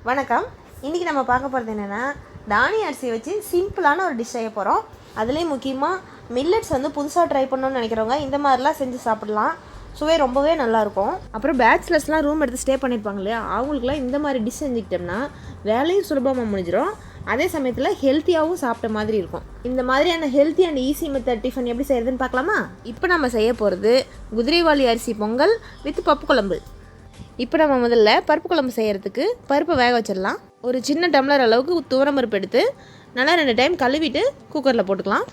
வணக்கம். இன்றைக்கி நம்ம பார்க்க போகிறது என்னென்னா, தானிய அரிசி வச்சு சிம்பிளான ஒரு டிஷ் செய்ய போகிறோம். அதுலேயும் முக்கியமாக மில்லட்ஸ் புதுசாக ட்ரை பண்ணணும்னு நினைக்கிறவங்க இந்த மாதிரிலாம் செஞ்சு சாப்பிடலாம். சுவை ரொம்பவே நல்லாயிருக்கும். அப்புறம் பேச்சுலர்ஸ்லாம் ரூம் எடுத்து ஸ்டே பண்ணியிருப்பாங்க இல்லையா, அவங்களுக்குலாம் இந்த மாதிரி டிஷ் செஞ்சுக்கிட்டோம்னா வேலையும் சுலபமாக முடிஞ்சிடும், அதே சமயத்தில் ஹெல்த்தியாகவும் சாப்பிட்ட மாதிரி இருக்கும். இந்த மாதிரியான healthy and easy method tiffin எப்படி செய்கிறதுன்னு பார்க்கலாமா? இப்போ நம்ம செய்ய போகிறது குதிரைவாலி அரிசி பொங்கல் வித் பப்பு குழம்பு. இப்போ நம்ம முதல்ல பருப்பு குழம்பு செய்கிறதுக்கு பருப்பை வேக வச்சிடலாம். ஒரு சின்ன டம்ளர் அளவுக்கு துவரம் பருப்பு எடுத்து நல்லா 2 டைம் கழுவிட்டு குக்கரில் போட்டுக்கலாம்.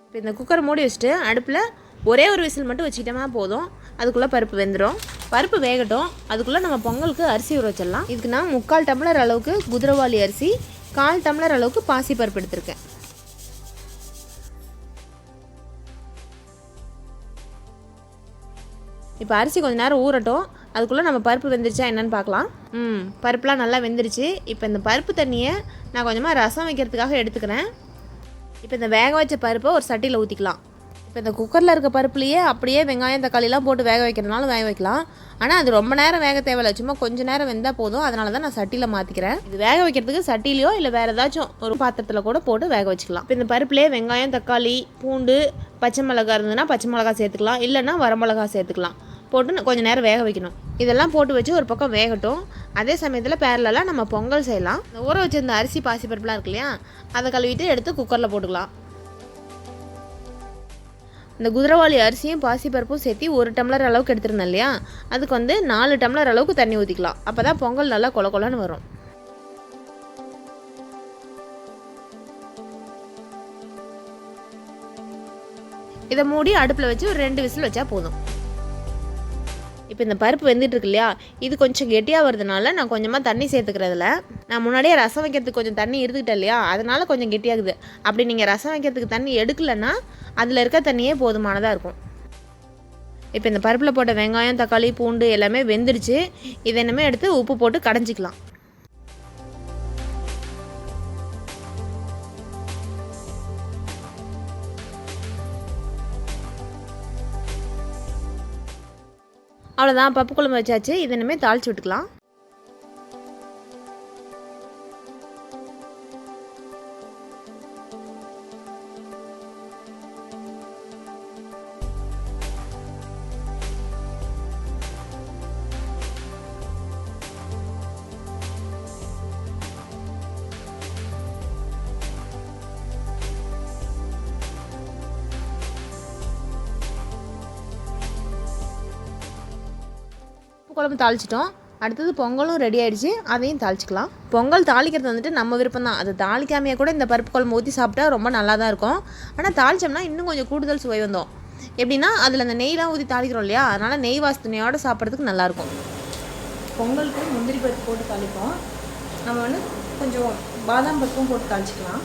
இப்போ இந்த குக்கரை மூடி வச்சுட்டு அடுப்பில் ஒரே ஒரு விசில் மட்டும் வச்சுக்கிட்டோமா போதும். அதுக்குள்ளே பருப்பு வெந்துடும். பருப்பு வேகட்டும். அதுக்குள்ளே நம்ம பொங்கலுக்கு அரிசி ஊற வச்சிடலாம். இதுக்கு நான் 3/4 டம்ளர் அளவுக்கு குதிரைவாலி அரிசி, 1/4 டம்ளர் அளவுக்கு பாசி பருப்பு எடுத்திருக்கேன். இப்போ அரிசி கொஞ்சம் நேரம் ஊறட்டும். அதுக்குள்ளே நம்ம பருப்பு வெந்துருச்சா என்னன்னு பார்க்கலாம். பருப்புலாம் நல்லா வெந்துருச்சு. இப்போ இந்த பருப்பு தண்ணியை நான் கொஞ்சமாக ரசம் வைக்கிறதுக்காக எடுத்துக்கிறேன். இப்போ இந்த வேக வச்ச பருப்பை ஒரு சட்டியில் ஊற்றிக்கலாம். இப்போ இந்த குக்கரில் இருக்க பருப்புலேயே அப்படியே வெங்காயம் தக்காளிலாம் போட்டு வேக வைக்கிறதுனால வேக வைக்கலாம். ஆனால் அது ரொம்ப நேரம் வேக தேவையில்லை, சும்மா கொஞ்சம் நேரம் வெந்தால் போதும். அதனால தான் நான் சட்டியில் மாற்றிக்கிறேன். இது வேக வைக்கிறதுக்கு சட்டிலையோ இல்லை வேறு ஏதாச்சும் ஒரு பாத்திரத்தில் கூட போட்டு வேக வச்சுக்கலாம். இப்போ இந்த பருப்புலேயே வெங்காயம் தக்காளி பூண்டு பச்சை மிளகா இருந்ததுன்னா பச்சை மிளகா சேர்த்துக்கலாம், இல்லைன்னா வரமிளகா சேர்த்துக்கலாம். போட்டு கொஞ்சம் நேரம் வேக வைக்கணும். இதெல்லாம் போட்டு வச்சு ஒரு பக்கம் வேகட்டும். அதே சமயத்தில் பேரலாம் நம்ம பொங்கல் செய்யலாம். இந்த ஊற வச்சிருந்த அரிசி பாசி பருப்புலாம் இருக்கு இல்லையா, அதை கழுவிட்டு எடுத்து குக்கரில் போட்டுக்கலாம். இந்த குதிரைவாலி அரிசியும் பாசிப்பருப்பும் சேர்த்து 1 டம்ளர் அளவுக்கு எடுத்துருந்தேன் இல்லையா, அதுக்கு 4 டம்ளர் அளவுக்கு தண்ணி ஊற்றிக்கலாம். அப்போ தான் பொங்கல் நல்லா கொல கொலன்னு வரும். இதை மூடி அடுப்பில் வச்சு ஒரு 2 விசில் வச்சா போதும். இப்போ இந்த பருப்பு வெந்துட்டு இருக்கு இல்லையா, இது கொஞ்சம் கெட்டியாக வருதுனால நான் கொஞ்சமாக தண்ணி சேர்த்துக்கிறதுல. நான் முன்னாடியே ரசம் வைக்கிறதுக்கு கொஞ்சம் தண்ணி எடுத்துக்கிட்டேன் இல்லையா, அதனால கொஞ்சம் கெட்டியாகுது. அப்படி நீங்கள் ரசம் வைக்கிறதுக்கு தண்ணி எடுக்கலைன்னா அதில் இருக்க தண்ணியே போதுமானதாக இருக்கும். இப்போ இந்த பருப்பில் போட்ட வெங்காயம் தக்காளி பூண்டு எல்லாமே வெந்துருச்சு. இதை என்னமே எடுத்து உப்பு போட்டு கடைஞ்சிக்கலாம். அவ்வளோதான், பப்பு குழம்பு வச்சாச்சு. இதை இனிமே தாளித்து விட்டுக்கலாம். குழம்பு தாளிச்சிட்டோம். அடுத்தது பொங்கலும் ரெடி ஆகிடுச்சு, அதையும் தாளிச்சிக்கலாம். பொங்கல் தாளிக்கிறது நம்ம விருப்பம் தான். அது தாளிக்காமையே கூட இந்த பருப்பு குழம்பு ஊற்றி சாப்பிட்டா ரொம்ப நல்லா தான் இருக்கும். ஆனால் தாளித்தோம்னா இன்னும் கொஞ்சம் கூடுதல் சுவை வந்தோம். எப்படின்னா அதில் அந்த நெய்லாம் ஊற்றி தாளிக்கிறோம் இல்லையா, அதனால் நெய் வாசனையோடு சாப்பிட்றதுக்கு நல்லாயிருக்கும். பொங்கலுக்கு முந்திரி பருப்பு போட்டு தாளிப்போம். நம்ம கொஞ்சம் பாதாம் பருப்பும் போட்டு தாளிச்சிக்கலாம்.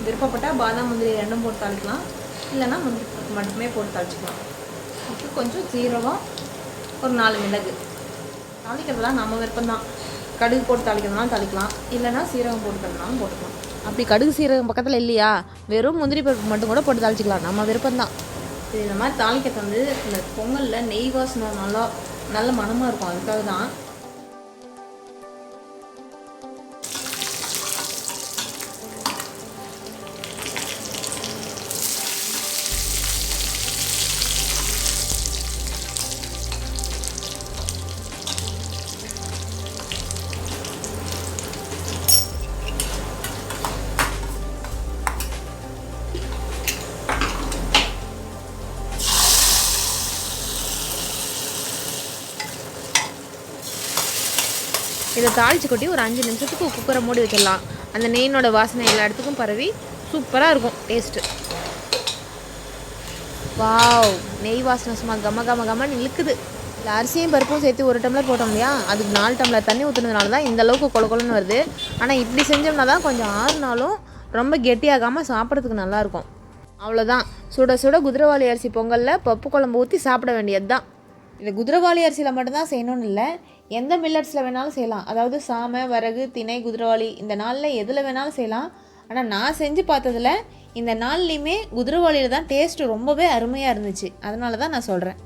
விருப்பப்பட்டால் பாதாம் முந்திரி 2ம் போட்டு தாளிக்கலாம், இல்லைன்னா முந்திரி பருப்பு மட்டுமே போட்டு தாளிச்சிக்கலாம். அப்புறம் கொஞ்சம் சீரகம், ஒரு 4 மிளகு. தாளிக்கிறதுலாம் நம்ம விருப்பம் தான். கடுகு போட்டு தாளிக்கிறதுனாலும் தாளிக்கலாம், இல்லைனா சீரகம் போட்டுக்கிறதுனாலும் போட்டுக்கலாம். அப்படி கடுகு சீரகம் பக்கத்தில் இல்லையா, வெறும் முந்திரி பருப்பு மட்டும் கூட போட்டு தாளிச்சிக்கலாம், நம்ம விருப்பம் தான். இது இந்த மாதிரி தாளிக்கிறது இந்த பொங்கலில் நெய் வாசனை நல்ல மணமாக இருக்கும், அதுக்காக தான். இதை தாளித்து கொட்டி ஒரு 5 நிமிஷத்துக்கு குக்கரை மூடி வச்சிடலாம். அந்த நெய்னோட வாசனை எல்லா இடத்துக்கும் பரவி சூப்பராக இருக்கும் டேஸ்ட்டு. வாவ், நெய் வாசனை சும்மா கமன்னு இழுக்குது. இல்லை அரிசியும் பருப்பும் சேர்த்து 1 டம்ளர் போட்டோம் இல்லையா, அதுக்கு 4 டம்ளர் தண்ணி ஊற்றுனதுனால தான் இந்த அளவுக்கு கொல கொலன்னு வருது. ஆனால் இப்படி செஞ்சோம்னா தான் கொஞ்சம் ஆறுனாலும் ரொம்ப கெட்டியாகாமல் சாப்பிட்றதுக்கு நல்லாயிருக்கும். அவ்வளோதான், சுட சுட குதிரைவாலி அரிசி பொங்கலில் பப்பு குழம்பு ஊற்றி சாப்பிட வேண்டியது தான். இது குதிரைவாலி அரிசியில் மட்டும்தான் செய்யணும்னு இல்லை, எந்த மில்லட்ஸில் வேணாலும் செய்யலாம். அதாவது சாமை, வரகு, திணை, குதிரைவாலி இந்த நாளில் எதில் வேணாலும் செய்யலாம். ஆனால் நான் செஞ்சு பார்த்ததில் இந்த நாள்லேயுமே குதிரைவாலியில் தான் டேஸ்ட்டு ரொம்பவே அருமையாக இருந்துச்சு. அதனால தான் நான் சொல்கிறேன்.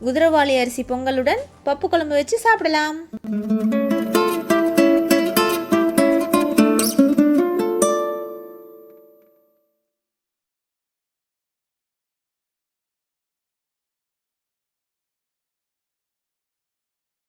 குதிரைவாலி அரிசி பொங்கலுடன் பப்பு குழம்பு வச்சு சாப்பிடலாம்.